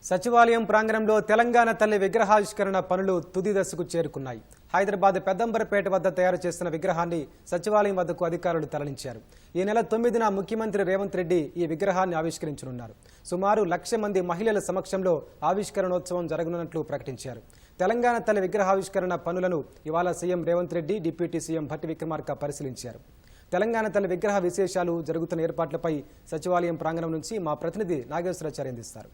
సచివాలయం ప్రాంగణంలో తెలంగాణ తల్లి విగ్రహావిష్కరణ పనులు తుది దశకు చేరుకున్నాయి. హైదరాబాద్ పెద్దంబరపేట వద్ద తయారు చేస్తున్న విగ్రహాన్ని సచివాలయం వద్దకు అధికారులు తరలించారు. ఈ నెల 9న ముఖ్యమంత్రి రేవంత్ రెడ్డి ఈ విగ్రహాన్ని ఆవిష్కరించనున్నారు. సుమారు 1,00,000 మంది మహిళల సమక్షంలో ఆవిష్కరణోత్సవం జరగనున్నట్లు ప్రకటించారు. తెలంగాణ తల్లి విగ్రహావిష్కరణ పనులను ఇవాళ CM Revanth Reddy, deputy CM Bhatti Vikramarka పరిశీలించారు. తెలంగాణ తల్లి విగ్రహ విశేషాలు, జరుగుతున్న ఏర్పాట్లపై సచివాలయం ప్రాంగణం నుంచి మా ప్రతినిధి నాగేశ్వరాచార్య అందిస్తారు.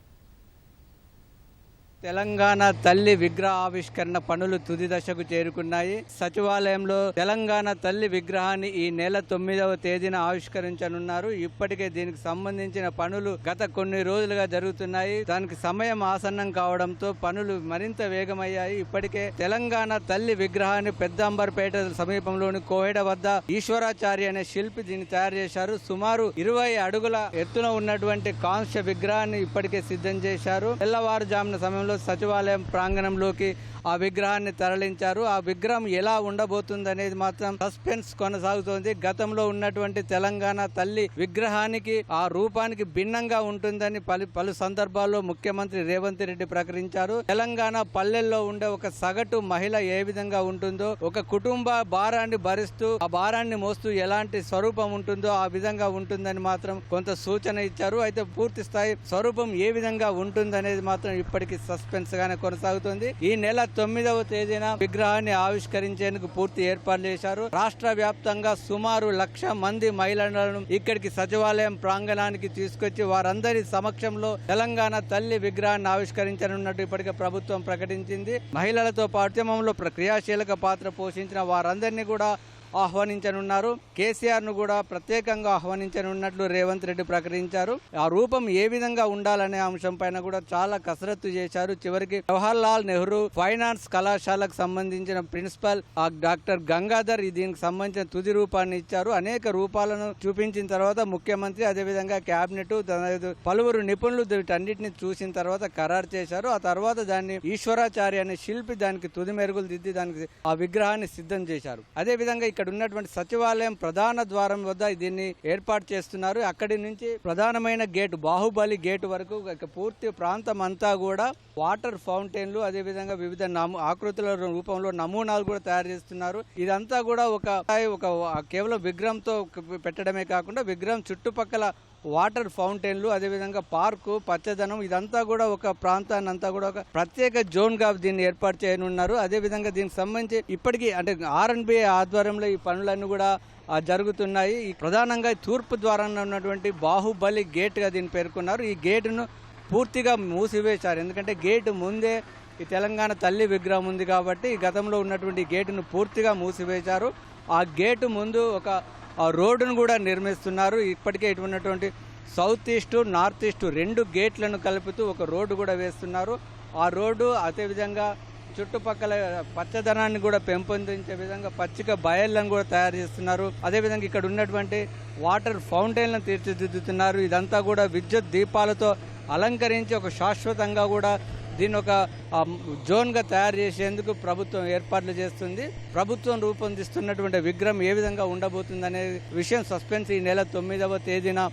తెలంగాణ తల్లి విగ్రహ ఆవిష్కరణ పనులు తుది దశకు చేరుకున్నాయి. సచివాలయంలో తెలంగాణ తల్లి విగ్రహాన్ని ఈ నెల 9వ తేదీన ఆవిష్కరించనున్నారు. ఇప్పటికే దీనికి సంబంధించిన పనులు గత కొన్ని రోజులుగా జరుగుతున్నాయి. దానికి సమయం ఆసన్నం కావడంతో పనులు మరింత వేగమయ్యాయి. ఇప్పటికే తెలంగాణ తల్లి విగ్రహాన్ని పెద్దంబర్పేట సమీపంలోని కోహెడ వద్ద ఈశ్వరాచారి అనే శిల్పి దీన్ని తయారు చేశారు. సుమారు 20 అడుగుల ఎత్తున ఉన్నటువంటి కాంస్య విగ్రహాన్ని ఇప్పటికే సిద్ధం చేశారు. తెల్లవారుజామున సమయంలో సచివాలయం ప్రాంగణంలోకి ఆ విగ్రహాన్ని తరలించారు. ఆ విగ్రహం ఎలా ఉండబోతుంది అనేది మాత్రం సస్పెన్స్ కొనసాగుతోంది. గతంలో ఉన్నటువంటి తెలంగాణ తల్లి విగ్రహానికి ఆ రూపానికి భిన్నంగా ఉంటుందని పలు సందర్భాల్లో ముఖ్యమంత్రి రేవంత్ రెడ్డి ప్రకటించారు. తెలంగాణ పల్లెల్లో ఉండే ఒక సగటు మహిళ ఏ విధంగా ఉంటుందో, ఒక కుటుంబ భారాన్ని భరిస్తూ ఆ భారాన్ని మోస్తూ ఎలాంటి స్వరూపం ఉంటుందో ఆ విధంగా ఉంటుందని మాత్రం కొంత సూచన ఇచ్చారు. అయితే పూర్తి స్థాయి స్వరూపం ఏ విధంగా ఉంటుందనేది మాత్రం ఇప్పటికీ సస్పెన్స్ గానే కొనసాగుతుంది. ఈ నెల 9వ తేదీన విగ్రహాన్ని ఆవిష్కరించేందుకు పూర్తి ఏర్పాట్లు చేశారు. రాష్ట్ర వ్యాప్తంగా సుమారు 1,00,000 మంది మహిళలను ఇక్కడికి సచివాలయం ప్రాంగణానికి తీసుకొచ్చి వారందరి సమక్షంలో తెలంగాణ తల్లి విగ్రహాన్ని ఆవిష్కరించనున్నట్టు ఇప్పటికే ప్రభుత్వం ప్రకటించింది. మహిళలతో పాటు ఉద్యమంలో క్రియాశీలక పాత్ర పోషించిన వారందరినీ కూడా ఆహ్వానించనున్నారు. కేసీఆర్ ను కూడా ప్రత్యేకంగా ఆహ్వానించనున్నట్లు రేవంత్ రెడ్డి ప్రకటించారు. ఆ రూపం ఏ విధంగా ఉండాలనే అంశం పైన కూడా చాలా కసరత్తు చేశారు. చివరికి జవహర్లాల్ నెహ్రూ ఫైనాన్స్ కళాశాలకు సంబంధించిన ప్రిన్సిపల్ డాక్టర్ గంగాధర్ దీనికి సంబంధించిన తుది రూపాన్ని ఇచ్చారు. అనేక రూపాలను చూపించిన తర్వాత ముఖ్యమంత్రి, అదేవిధంగా కేబినెట్, పలువురు నిపుణులు వీటన్నిటిని చూసిన తర్వాత ఖరారు చేశారు. ఆ తర్వాత దాన్ని ఈశ్వరాచారి అనే శిల్పి దానికి తుది మెరుగులు దిద్ది దానికి ఆ విగ్రహాన్ని సిద్ధం చేశారు. అదేవిధంగా ఇక్కడ ఉన్నటువంటి సచివాలయం ప్రధాన ద్వారం వద్ద దీన్ని ఏర్పాటు చేస్తున్నారు. అక్కడి నుంచి ప్రధానమైన గేటు, బాహుబలి గేటు వరకు పూర్తి ప్రాంతం అంతా కూడా వాటర్ ఫౌంటైన్లు, అదేవిధంగా వివిధ ఆకృతుల రూపంలో నమూనాలు కూడా తయారు చేస్తున్నారు. ఇదంతా కూడా ఒక కేవలం విగ్రహంతో పెట్టడమే కాకుండా విగ్రహం చుట్టుపక్కల వాటర్ ఫౌంటైన్లు, అదేవిధంగా పార్కు, పచ్చదనం, ఇదంతా కూడా ఒక ప్రాంతాన్ని అంతా కూడా ఒక ప్రత్యేక జోన్ గా దీన్ని ఏర్పాటు చేయనున్నారు. అదేవిధంగా దీనికి సంబంధించి ఇప్పటికీ అంటే R&B ఆధ్వర్యంలో ఈ పనులన్నీ కూడా జరుగుతున్నాయి. ప్రధానంగా తూర్పు ద్వారాన ఉన్నటువంటి బాహుబలి గేట్ గా దీన్ని పేర్కొన్నారు. ఈ గేటును పూర్తిగా మూసివేశారు. ఎందుకంటే గేటు ముందే ఈ తెలంగాణ తల్లి విగ్రహం ఉంది కాబట్టి గతంలో ఉన్నటువంటి గేటును పూర్తిగా మూసివేశారు. ఆ గేటు ముందు ఒక రోడ్డును కూడా నిర్మిస్తున్నారు. ఇప్పటికే ఇటువంటి సౌత్ ఈస్ట్, నార్త్ ఈస్ట్ 2 గేట్లను కలుపుతూ ఒక రోడ్డు కూడా వేస్తున్నారు. ఆ రోడ్డు అదేవిధంగా చుట్టుపక్కల పచ్చదనాన్ని కూడా పెంపొందించే విధంగా పచ్చిక బయళ్ళను కూడా తయారు చేస్తున్నారు. అదేవిధంగా ఇక్కడ ఉన్నటువంటి వాటర్ ఫౌంటైన్లను తీర్చిదిద్దుతున్నారు. ఇదంతా కూడా విద్యుత్ దీపాలతో అలంకరించి ఒక శాశ్వతంగా కూడా దీన్ని ఒక జోన్గా తయారు చేసేందుకు ప్రభుత్వం ఏర్పాట్లు చేస్తుంది. ప్రభుత్వం రూపొందిస్తున్నటువంటి విగ్రహం ఏ విధంగా ఉండబోతుంది అనే విషయం సస్పెన్స్ ఈ నెల 9వ తేదీన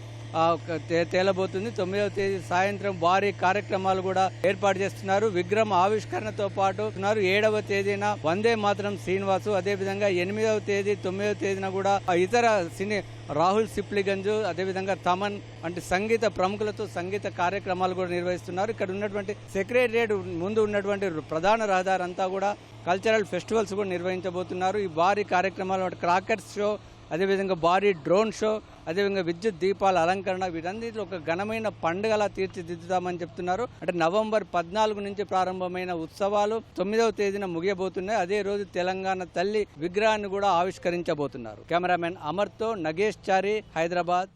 తేలబోతుంది. 9వ తేదీ సాయంత్రం భారీ కార్యక్రమాలు కూడా ఏర్పాటు చేస్తున్నారు. విగ్రహం ఆవిష్కరణతో పాటు 7వ తేదీన వందే మాతరం శ్రీనివాసు, అదేవిధంగా 8వ తేదీ 9వ తేదీన కూడా ఇతర సినీ రాహుల్ సిప్లిగంజ్, అదేవిధంగా తమన్ వంటి సంగీత ప్రముఖులతో సంగీత కార్యక్రమాలు కూడా నిర్వహిస్తున్నారు. ఇక్కడ ఉన్నటువంటి సెక్రటరియట్ ముందు ఉన్నటువంటి ప్రధాన రహదారి అంతా కూడా కల్చరల్ ఫెస్టివల్స్ కూడా నిర్వహించబోతున్నారు. ఈ భారీ కార్యక్రమాలు క్రాకర్స్ షో, అదేవిధంగా భారీ డ్రోన్ షో, అదేవిధంగా విద్యుత్ దీపాల అలంకరణ, వీటన్నిటిలో ఒక ఘనమైన పండుగలా తీర్చిదిద్దుతామని చెప్తున్నారు. అంటే నవంబర్ 14 నుంచి ప్రారంభమైన ఉత్సవాలు 9వ తేదీన ముగియబోతున్నాయి. అదే రోజు తెలంగాణ తల్లి విగ్రహాన్ని కూడా ఆవిష్కరించబోతున్నారు. కెమెరామెన్ అమర్తో నగేష్ చారి, హైదరాబాద్.